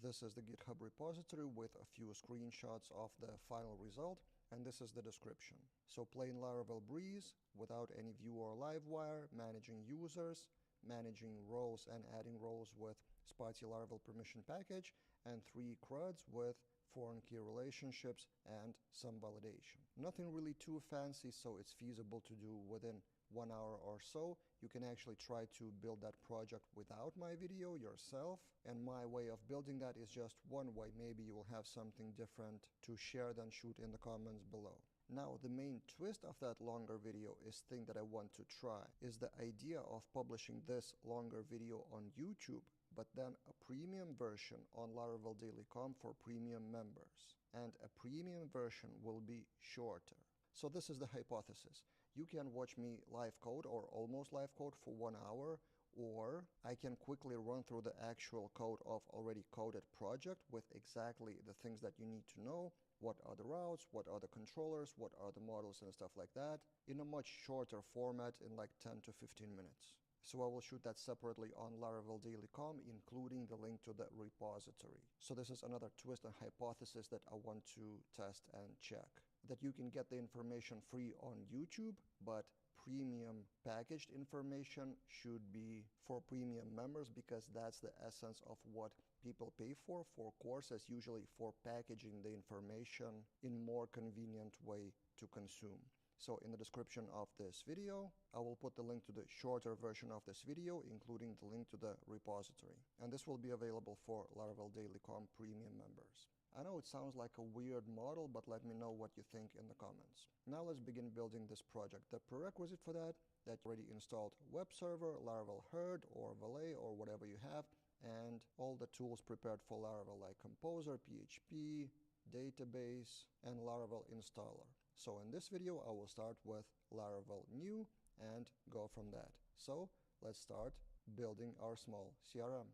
This is the GitHub repository with a few screenshots of the final result, and this is the description. So plain Laravel Breeze without any Vue or Livewire, managing users, managing roles and adding roles with Spotty Laravel permission package, and 3 CRUDs with foreign key relationships and some validation. Nothing really too fancy, so it's feasible to do within 1 hour or so. You can actually try to build that project without my video yourself, and my way of building that is just one way. Maybe you will have something different to share, then shoot in the comments below. Now, the main twist of that longer video is thing that I want to try is the idea of publishing this longer video on YouTube, but then a premium version on Laravel Daily.com for premium members. And a premium version will be shorter. So this is the hypothesis. You can watch me live code or almost live code for 1 hour, or I can quickly run through the actual code of already coded project with exactly the things that you need to know. What are the routes, what are the controllers, what are the models and stuff like that, in a much shorter format in like 10 to 15 minutes. So I will shoot that separately on Laravel Daily.com, including the link to the repository. So this is another twist and hypothesis that I want to test and check. That you can get the information free on YouTube, but premium packaged information should be for premium members, because that's the essence of what people pay for courses, usually for packaging the information in more convenient way to consume. So in the description of this video, I will put the link to the shorter version of this video, including the link to the repository. And this will be available for Laravel Daily.com premium members. I know it sounds like a weird model, but let me know what you think in the comments. Now let's begin building this project. The prerequisite for that you already installed web server, Laravel Herd or Valet or whatever you have, and all the tools prepared for Laravel like Composer, PHP, database, and Laravel installer. So in this video, I will start with Laravel new and go from that. So let's start building our small CRM.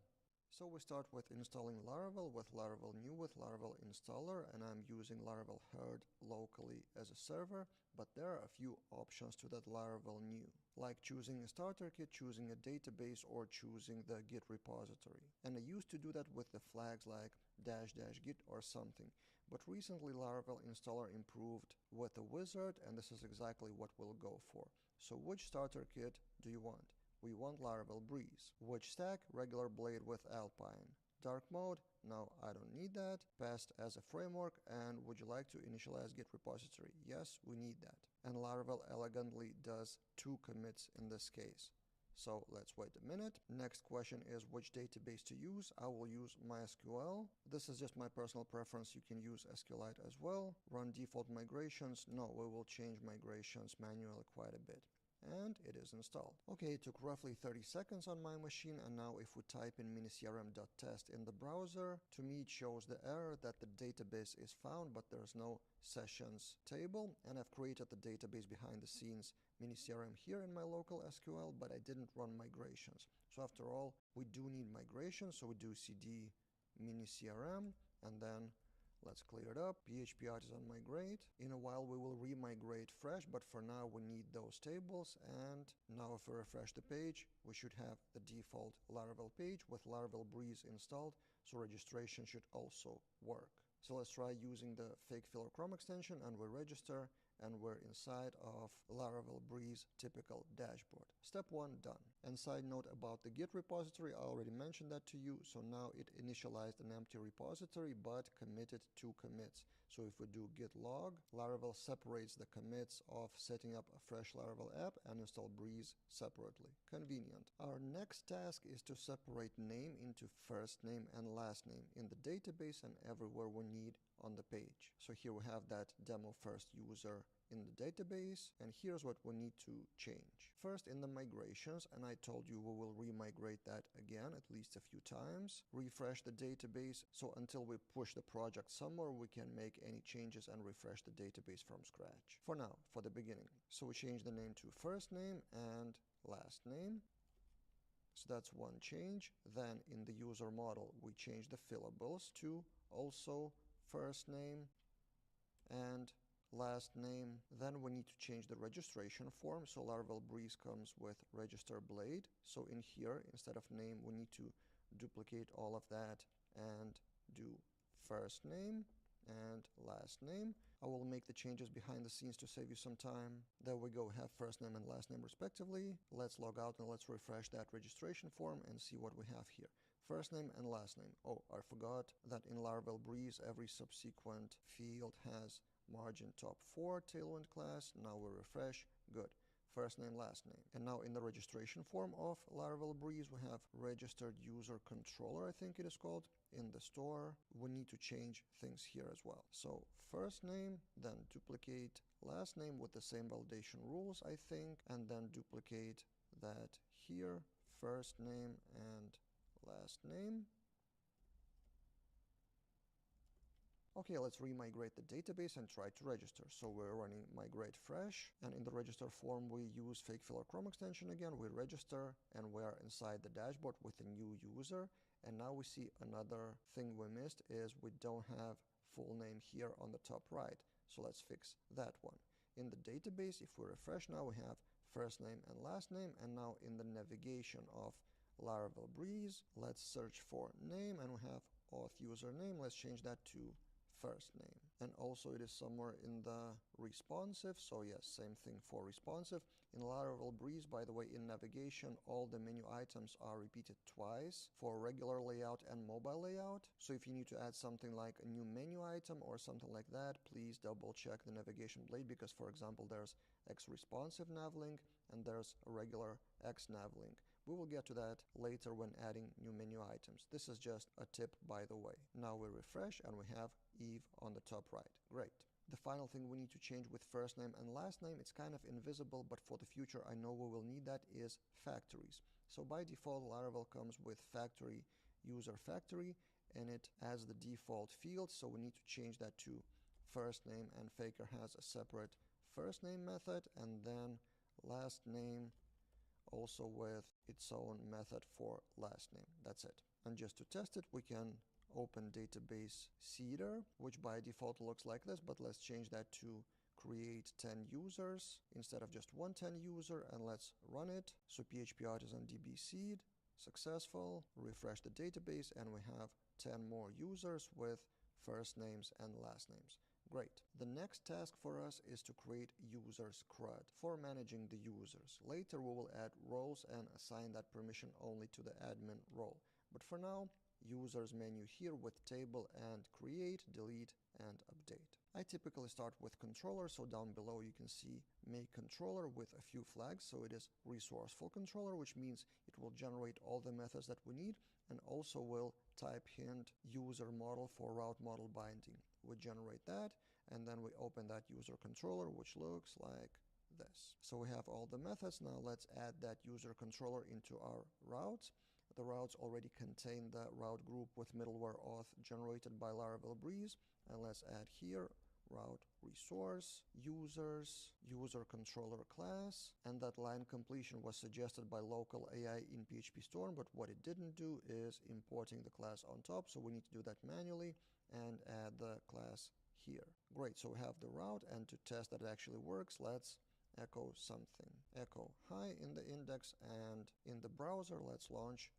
So we start with installing Laravel with Laravel new with Laravel installer, and I'm using Laravel Herd locally as a server, but there are a few options to that Laravel new, like choosing a starter kit, choosing a database, or choosing the Git repository. And I used to do that with the flags like --git or something, but recently Laravel installer improved with a wizard, and this is exactly what we'll go for. So which starter kit do you want? We want Laravel Breeze. Which stack? Regular Blade with Alpine. Dark mode? No, I don't need that. Past as a framework. And would you like to initialize Git repository? Yes, we need that. And Laravel elegantly does 2 commits in this case. So let's wait a minute. Next question is which database to use. I will use MySQL. This is just my personal preference. You can use SQLite as well. Run default migrations. No, we will change migrations manually quite a bit. And it is installed. Okay, it took roughly 30 seconds on my machine, and now if we type in minicrm.test in the browser, to me it shows the error that the database is found, but there's no sessions table, and I've created the database behind the scenes minicrm here in my local SQL, but I didn't run migrations. So after all, we do need migrations, so we do cd minicrm, and then let's clear it up. PHP Artisan migrate. In a while we will remigrate fresh, but for now we need those tables. And now if we refresh the page, we should have the default Laravel page with Laravel Breeze installed, so registration should also work. So let's try using the fake filler Chrome extension, and we register, and we're inside of Laravel Breeze typical dashboard. Step 1 done. And side note about the Git repository, I already mentioned that to you. So now it initialized an empty repository, but committed 2 commits. So if we do git log, Laravel separates the commits of setting up a fresh Laravel app and install Breeze separately. Convenient. Our next task is to separate name into first name and last name in the database and everywhere we need on the page. So here we have that demo first user in the database, and here's what we need to change. First, in the migrations, and I told you we will remigrate that again at least a few times, refresh the database, so until we push the project somewhere we can make any changes and refresh the database from scratch. For now, for the beginning. So we change the name to first name and last name. So that's one change. Then in the user model we change the fillables to also first name and last name. Then we need to change the registration form. So Laravel Breeze comes with register blade. So in here, instead of name, we need to duplicate all of that and first name and last name. I will make the changes behind the scenes to save you some time. There we go, have first name and last name respectively. Let's log out and let's refresh that registration form and see what we have here. First name and last name. Oh, I forgot that in Laravel Breeze every subsequent field has margin top 4 Tailwind class. Now we refresh. Good. First name, last name. And now in the registration form of Laravel Breeze, we have registered user controller, I think it is called, in the store. We need to change things here as well. So first name, then duplicate last name with the same validation rules, I think, and then duplicate that here, first name and last name. Okay, let's remigrate the database and try to register. So we're running migrate fresh, and in the register form we use fake filler Chrome extension again. We register and we're inside the dashboard with a new user. And now we see another thing we missed is we don't have full name here on the top right. So let's fix that one. In the database, if we refresh now, we have first name and last name. And now in the navigation of Laravel Breeze, let's search for name, and we have auth username. Let's change that to first name. And also it is somewhere in the responsive, so yes, same thing for responsive. In Laravel Breeze, by the way, in navigation all the menu items are repeated twice for regular layout and mobile layout. So if you need to add something like a new menu item or something like that, please double check the navigation blade, because for example there's X responsive navlink and there's a regular X navlink. We will get to that later when adding new menu items. This is just a tip, by the way. Now we refresh and we have Eve on the top right. Great. The final thing we need to change with first name and last name, it's kind of invisible, but for the future I know we will need that, is factories. So by default Laravel comes with factory user factory, and it has the default field, so we need to change that to first name, and Faker has a separate first name method, and then last name also with its own method for last name. That's it. And just to test it, we can open database seeder, which by default looks like this, but let's change that to create 10 users instead of just one 10 user, and let's run it. So PHP Artisan DB seed, successful. Refresh the database and we have 10 more users with first names and last names. Great. The next task for us is to create users CRUD for managing the users. Later we will add roles and assign that permission only to the admin role. But for now, users menu here with table and create, delete, and update. I typically start with controller, so down below you can see make controller with a few flags. So it is resourceful controller, which means it will generate all the methods that we need, and also will type hint user model for route model binding. We generate that, and then we open that user controller, which looks like this. So we have all the methods. Now let's add that user controller into our routes. The routes already contain the route group with middleware auth generated by Laravel Breeze. And let's add here route resource, users, user controller class, and that line completion was suggested by local AI in PHP Storm, but what it didn't do is importing the class on top, so we need to do that manually and add the class here. Great, so we have the route, and to test that it actually works, let's echo something. Echo hi in the index, and in the browser let's launch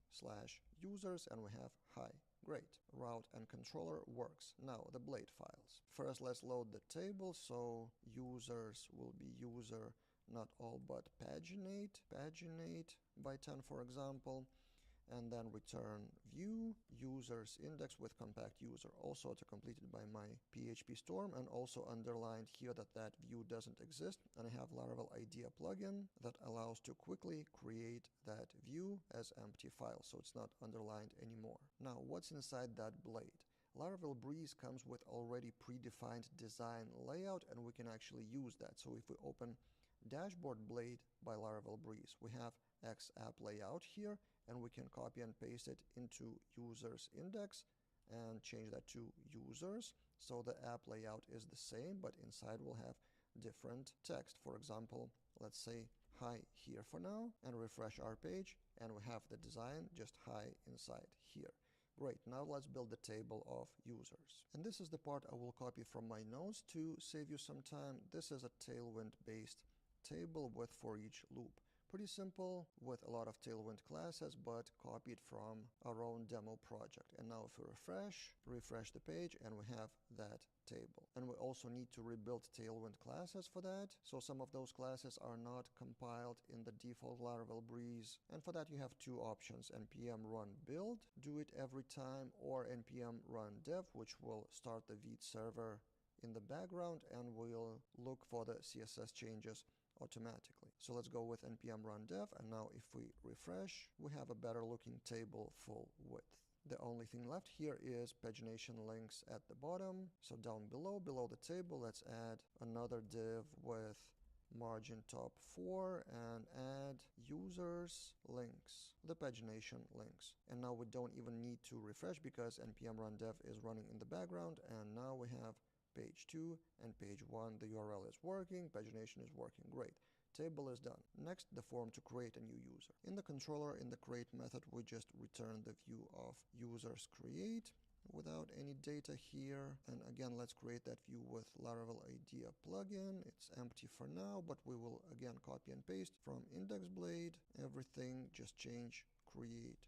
/users, and we have hi. Great, route and controller works. Now the blade files. First let's load the table, so users will be user not all but paginate by 10 for example, and then return view users index with compact user, also auto-completed by my PHP Storm, and also underlined here that view doesn't exist. And I have Laravel IDEA plugin that allows to quickly create that view as empty file, so it's not underlined anymore. Now what's inside that blade? Laravel Breeze comes with already predefined design layout, and we can actually use that. So if we open dashboard blade by Laravel Breeze, we have X app layout here, and we can copy and paste it into users index and change that to users. So the app layout is the same, but inside we'll have different text. For example, let's say hi here for now, and refresh our page, and we have the design just hi inside here. Great, now let's build the table of users. And this is the part I will copy from my notes to save you some time. This is a Tailwind based table with for each loop. Pretty simple with a lot of Tailwind classes, but copied from our own demo project. And now if we refresh the page, and we have that table. And we also need to rebuild Tailwind classes for that. So some of those classes are not compiled in the default Laravel Breeze. And for that you have two options: npm run build, do it every time, or npm run dev, which will start the Vite server in the background and will look for the CSS changes automatically. So let's go with npm run dev, and now if we refresh, we have a better looking table full width. The only thing left here is pagination links at the bottom. So down below the table, let's add another div with margin top 4 and add users links, the pagination links. And now we don't even need to refresh because npm run dev is running in the background, and now we have page 2 and page 1. The URL is working, pagination is working, great. Table is done. Next, the form to create a new user. In the controller, in the create method, we just return the view of users create without any data here. And again, let's create that view with Laravel IDEA plugin. It's empty for now, but we will again copy and paste from index blade everything, just change create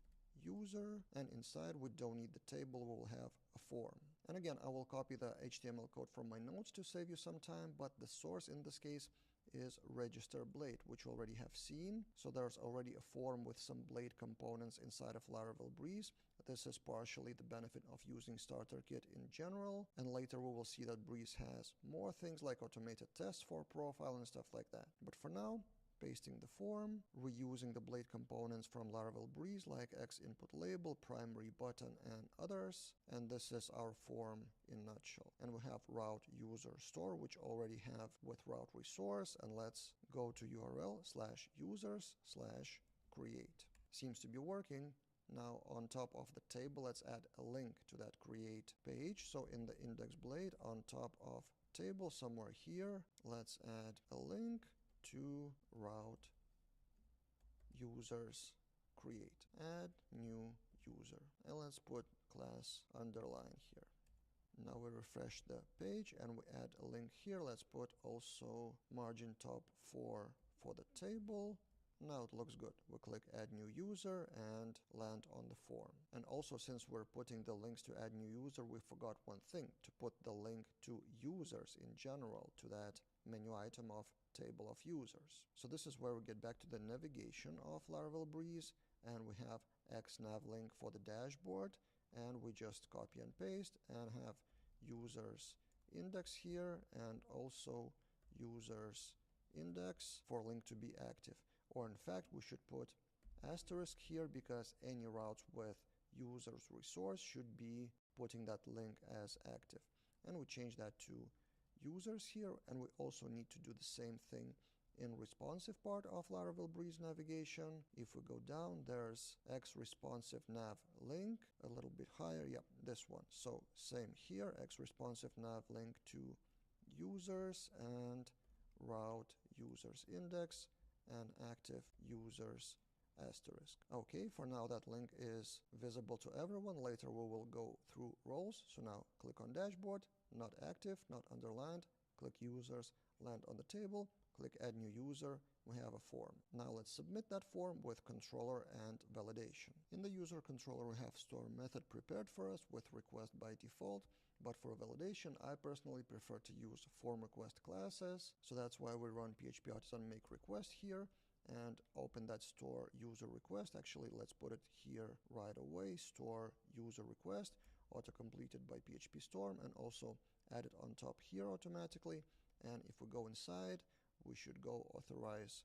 user, and inside we don't need the table, we will have a form. And again, I will copy the HTML code from my notes to save you some time, but the source in this case is register blade, which you already have seen. So there's already a form with some blade components inside of Laravel Breeze. This is partially the benefit of using Starter Kit in general, and later we will see that Breeze has more things like automated tests for profile and stuff like that. But for now, pasting the form, reusing the blade components from Laravel Breeze like X input label, primary button, and others. And this is our form in a nutshell. And we have route user store, which already have with route resource. And let's go to URL/users/create. Seems to be working. Now on top of the table, let's add a link to that create page. So in the index blade on top of table somewhere here, let's add a link to route users create. Add new user, and let's put class underline here. Now we refresh the page and we add a link here. Let's put also margin top 4 for the table. Now it looks good. We click add new user and land on the form. And also, since we're putting the links to add new user, we forgot one thing: to put the link to users in general to that menu item of table of users. So this is where we get back to the navigation of Laravel Breeze, and we have xnav link for the dashboard, and we just copy and paste and have users index here and also users index for link to be active. Or in fact, we should put asterisk here because any routes with users resource should be putting that link as active. And we change that to users here, and we also need to do the same thing in responsive part of Laravel Breeze navigation. If we go down, there's X responsive nav link, a little bit higher, yep, this one. So same here, X responsive nav link to users and route users index and active users asterisk. Okay, for now that link is visible to everyone. Later we will go through roles. So now click on dashboard, not active, not underlined, click users, land on the table, click add new user, we have a form. Now let's submit that form with controller and validation. In the user controller we have store method prepared for us with request by default, but for validation I personally prefer to use form request classes, so that's why we run PHP Artisan make request here and open that store user request. Actually, let's put it here right away, store user request, auto-completed by PHP Storm, and also add it on top here automatically. And if we go inside, we should go authorize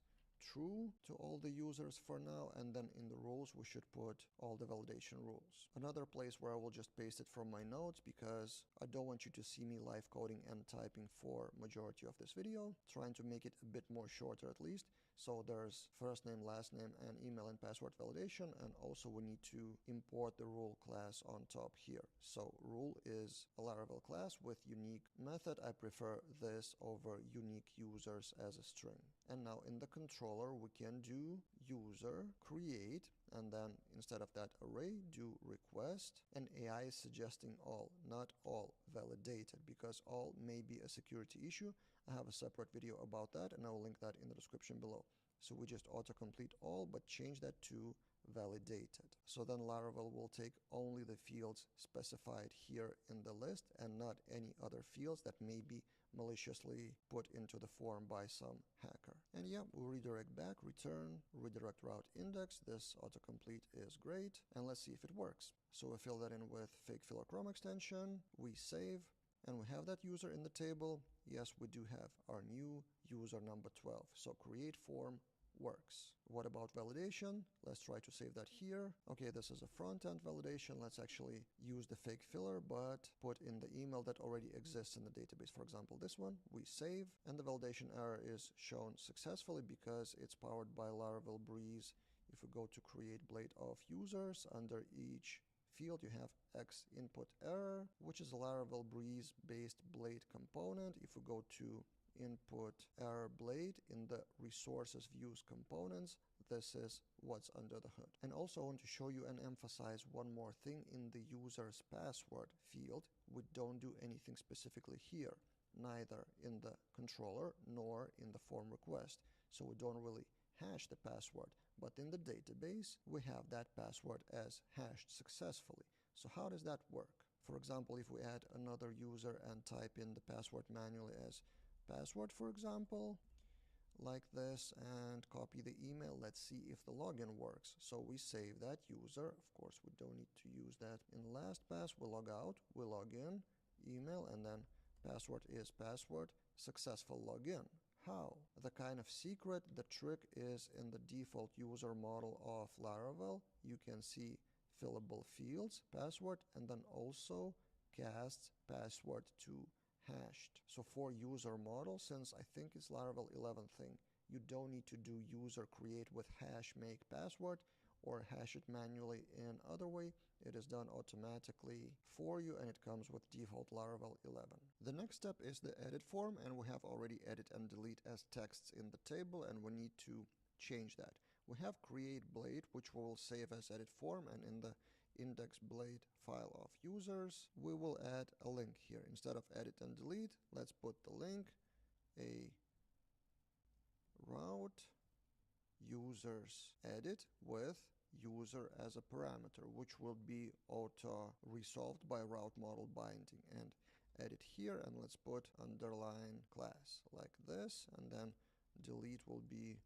true to all the users for now, and then in the rules we should put all the validation rules. Another place where I will just paste it from my notes because I don't want you to see me live coding and typing for majority of this video, trying to make it a bit more shorter at least. So there's first name, last name, and email and password validation, and also we need to import the rule class on top here. So rule is a Laravel class with unique method. I prefer this over unique users as a string. And now in the controller we can do user create, and then instead of that array do request, and AI is suggesting all, not all validated, because all may be a security issue. I have a separate video about that and I will link that in the description below. So we just autocomplete all, but change that to validated. So then Laravel will take only the fields specified here in the list and not any other fields that may be maliciously put into the form by some hacker. And yeah, we'll redirect back, return, redirect route index. This autocomplete is great. And let's see if it works. So we fill that in with fake filler Chrome extension. We save. And we have that user in the table. Yes, we do have our new user number 12. So create form works. What about validation? Let's try to save that here. Okay, this is a front-end validation. Let's actually use the fake filler, but put in the email that already exists in the database. For example, this one, we save, and the validation error is shown successfully because it's powered by Laravel Breeze. If we go to create blade of users, under each field you have X input error, which is a Laravel Breeze based blade component. If we go to input error blade in the resources views components, this is what's under the hood. And also I want to show you and emphasize one more thing. In the user's password field, we don't do anything specifically here, neither in the controller nor in the form request. So we don't really hash the password, but in the database we have that password as hashed successfully. So how does that work? For example, if we add another user and type in the password manually as password, for example, like this, and copy the email, let's see if the login works. So we save that user. Of course, we don't need to use that in LastPass. We log out, we log in, email, and then password is password, successful login. How? The kind of secret, the trick is in the default user model of Laravel. You can see fillable fields, password, and then also casts password to hashed. So for user model, since I think it's Laravel 11 thing, you don't need to do user create with hash make password or hash it manually in other way. It is done automatically for you, and it comes with default Laravel 11. The next step is the edit form, and we have already edit and delete as texts in the table, and we need to change that. We have create blade, which we will save as edit form, and in the index blade file of users, we will add a link here. Instead of edit and delete, let's put the link, a route users edit with user as a parameter, which will be auto resolved by route model binding, and edit here, and let's put underline class like this, and then delete will be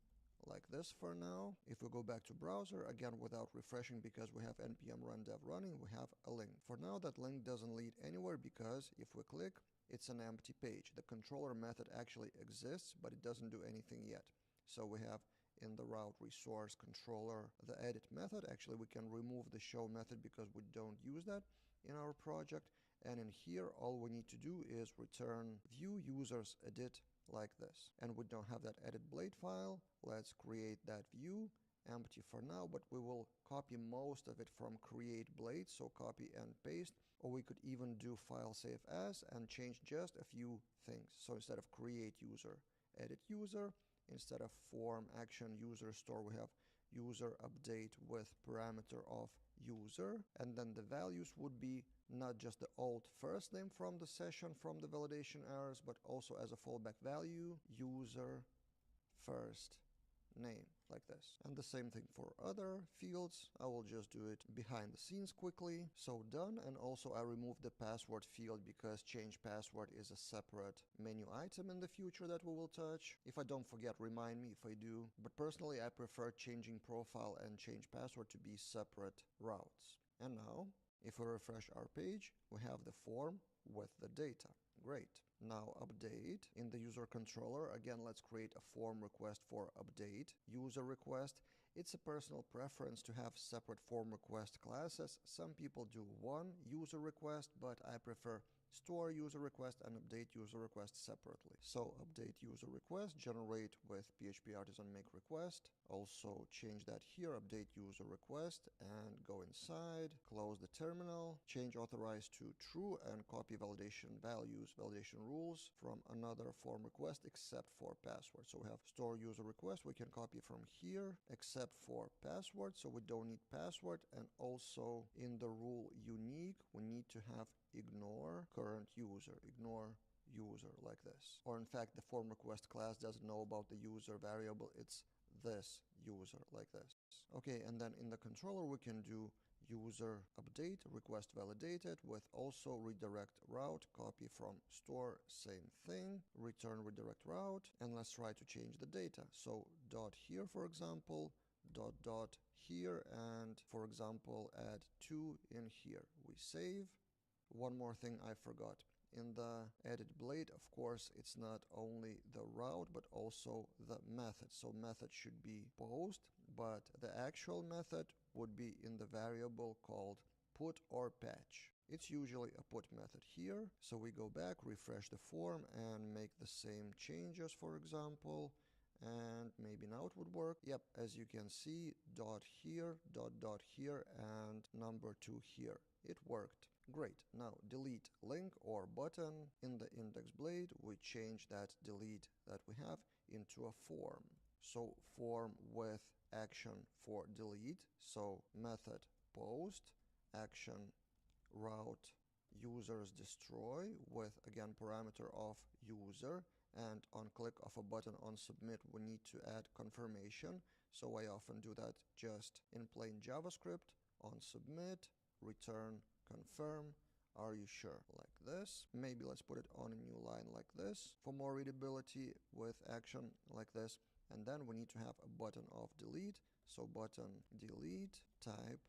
like this for now. If we go back to browser, again without refreshing because we have npm run dev running, we have a link. For now that link doesn't lead anywhere because if we click, it's an empty page. The controller method actually exists, but it doesn't do anything yet. So we have in the route resource controller the edit method. Actually we can remove the show method because we don't use that in our project, and in here all we need to do is return view users edit like this. And we don't have that edit blade file. Let's create that view, empty for now, but we will copy most of it from create blade, so copy and paste, or we could even do file save as and change just a few things. So instead of create user, edit user, instead of form action user store, we have user update with parameter of user, and then the values would be not just the old first name from the session from the validation errors, but also as a fallback value user first name, like this. And the same thing for other fields. I will just do it behind the scenes quickly. So done. And also I removed the password field because change password is a separate menu item in the future that we will touch. If I don't forget, remind me if I do. But personally, I prefer changing profile and change password to be separate routes. And now, if we refresh our page, we have the form with the data. Great. Now update in the user controller. Again, let's create a form request for update. User request. It's a personal preference to have separate form request classes. Some people do one user request, but I prefer store user request and update user request separately. So update user request, generate with PHP Artisan make request. Also change that here, update user request, and go inside, close the terminal, change authorize to true, and copy validation values, validation rules from another form request except for password. So we have store user request, we can copy from here except for password, so we don't need password. And also in the rule unique, we need to have ignore current user, ignore user like this. Or in fact, the form request class doesn't know about the user variable, it's this user like this. Okay, and then in the controller we can do user update, request validated, with also redirect route, copy from store, same thing, return redirect route, and let's try to change the data. So dot here, for example, dot here, and for example add 2 in here. We save. One more thing I forgot. In the edit blade, of course, it's not only the route but also the method. So method should be post, but the actual method would be in the variable called put or patch. It's usually a put method here. So we go back, refresh the form, and make the same changes, for example. And maybe now it would work. Yep, as you can see, dot here, dot here, and number 2 here. It worked. Great. Now delete link or button. In the index blade, we change that delete that we have into a form. So form with action for delete. So method post, action route users destroy with again parameter of user, and on click of a button on submit we need to add confirmation. So I often do that just in plain JavaScript. On submit, return confirm, are you sure, like this. Maybe let's put it on a new line like this for more readability with action like this. And then we need to have a button of delete. So button delete, type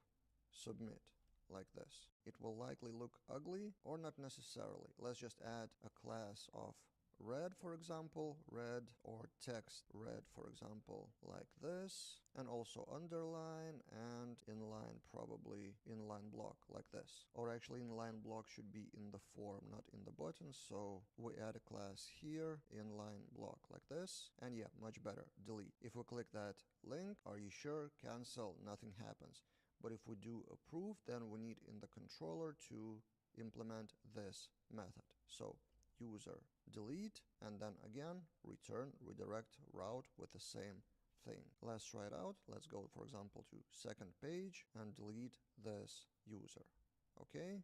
submit, like this. It will likely look ugly or not necessarily. Let's just add a class of red, for example, red, or text red, for example, like this, and also underline and inline, probably inline block like this. Or actually inline block should be in the form, not in the button. So we add a class here, inline block like this, and yeah, much better, delete. If we click that link, are you sure, cancel, nothing happens. But if we do approve, then we need in the controller to implement this method. So user delete, and then again return redirect route with the same thing. Let's try it out. Let's go, for example, to second page and delete this user. Okay,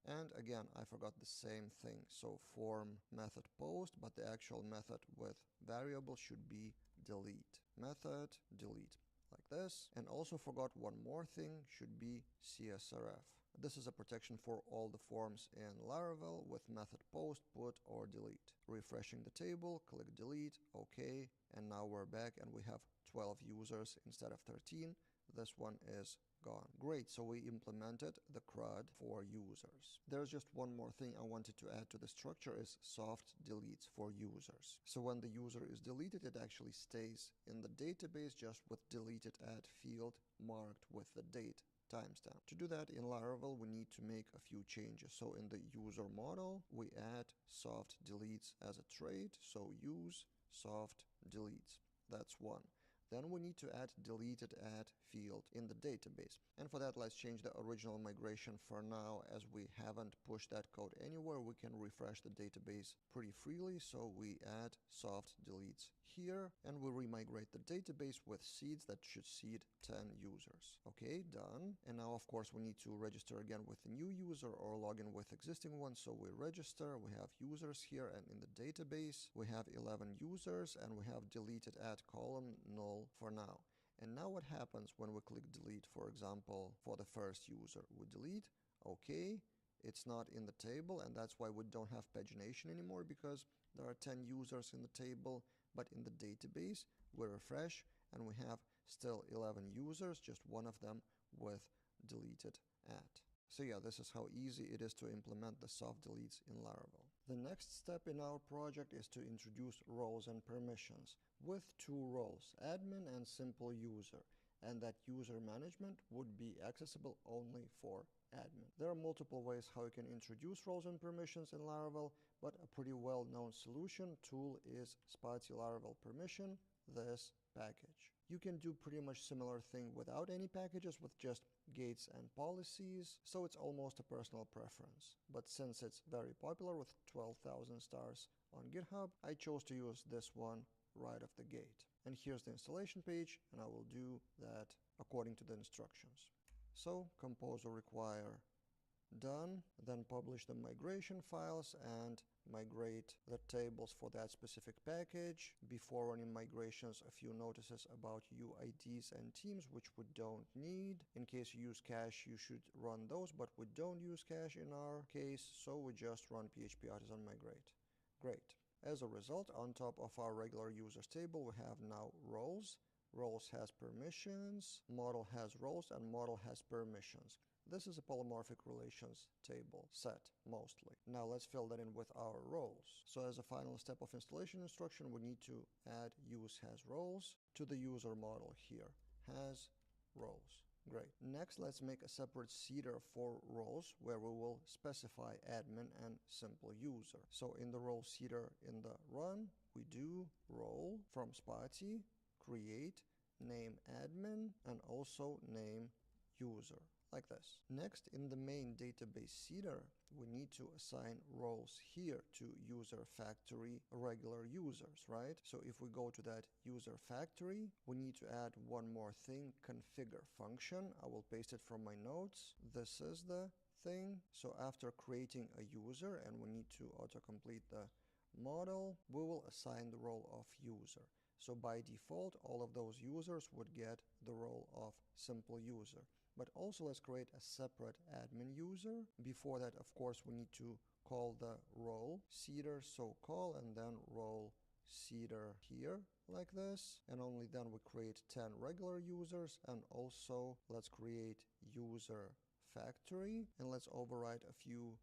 and again I forgot the same thing. So form method post, but the actual method with variable should be delete. Method delete, like this. And also forgot one more thing, should be CSRF. This is a protection for all the forms in Laravel with method post, put, or delete. Refreshing the table, click delete, OK, and now we're back and we have 12 users instead of 13. This one is gone. Great, so we implemented the CRUD for users. There's just one more thing I wanted to add to the structure is soft deletes for users. So when the user is deleted, it actually stays in the database just with deleted at field marked with the date timestamp. To do that in Laravel, we need to make a few changes. So in the user model, we add soft deletes as a trait. So use soft deletes. That's one. Then we need to add deleted at field in the database. And for that, let's change the original migration for now. As we haven't pushed that code anywhere, we can refresh the database pretty freely. So we add soft deletes here, and we remigrate the database with seeds that should seed 10 users. Okay, done. And now, of course, we need to register again with a new user or log in with existing one. So we register, we have users here, and in the database, we have 11 users, and we have deleted at column null for now. And now what happens when we click delete, for example, for the first user? We delete, okay, it's not in the table, and that's why we don't have pagination anymore, because there are 10 users in the table, but in the database, we refresh, and we have still 11 users, just one of them with deleted at. So yeah, this is how easy it is to implement the soft deletes in Laravel. The next step in our project is to introduce roles and permissions with two roles, admin and simple user, and that user management would be accessible only for admin. There are multiple ways how you can introduce roles and permissions in Laravel, but a pretty well-known solution tool is Spatie Laravel Permission, this package. You can do pretty much similar thing without any packages with just gates and policies, so it's almost a personal preference. But since it's very popular with 12,000 stars on GitHub, I chose to use this one right off the gate. And here's the installation page, and I will do that according to the instructions. So compose or require Done. Then publish the migration files and migrate the tables for that specific package. Before running migrations, a few notices about UIDs and teams, which we don't need. In case you use cache, you should run those, but we don't use cache in our case, so we just run PHP artisan migrate. Great. As a result, on top of our regular users table, we have now roles. Roles has permissions, model has roles, and model has permissions. This is a polymorphic relations table set, mostly. Now let's fill that in with our roles. So as a final step of installation instruction, we need to add use has roles to the user model here. Has roles. Great. Next, let's make a separate seeder for roles where we will specify admin and simple user. So in the role seeder in the run, we do role from Spotty, create, name admin, and also name user. Like this. Next, in the main database seeder, we need to assign roles here to user factory regular users, right? So if we go to that user factory, we need to add one more thing, configure function. I will paste it from my notes. This is the thing. So after creating a user, and we need to autocomplete the model, we will assign the role of user. So by default, all of those users would get the role of simple user. But also let's create a separate admin user. Before that, of course, we need to call the role seeder, so call, and then role seeder here, like this. And only then we create 10 regular users, and also let's create user factory, and let's override a few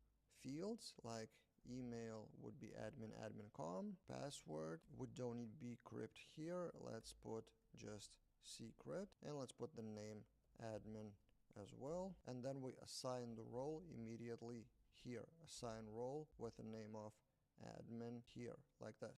fields, like email would be admin.com, password, we don't need bcrypt here, let's put just secret, and let's put the name admin as well, and then we assign the role immediately here. Assign role with the name of admin here, like this.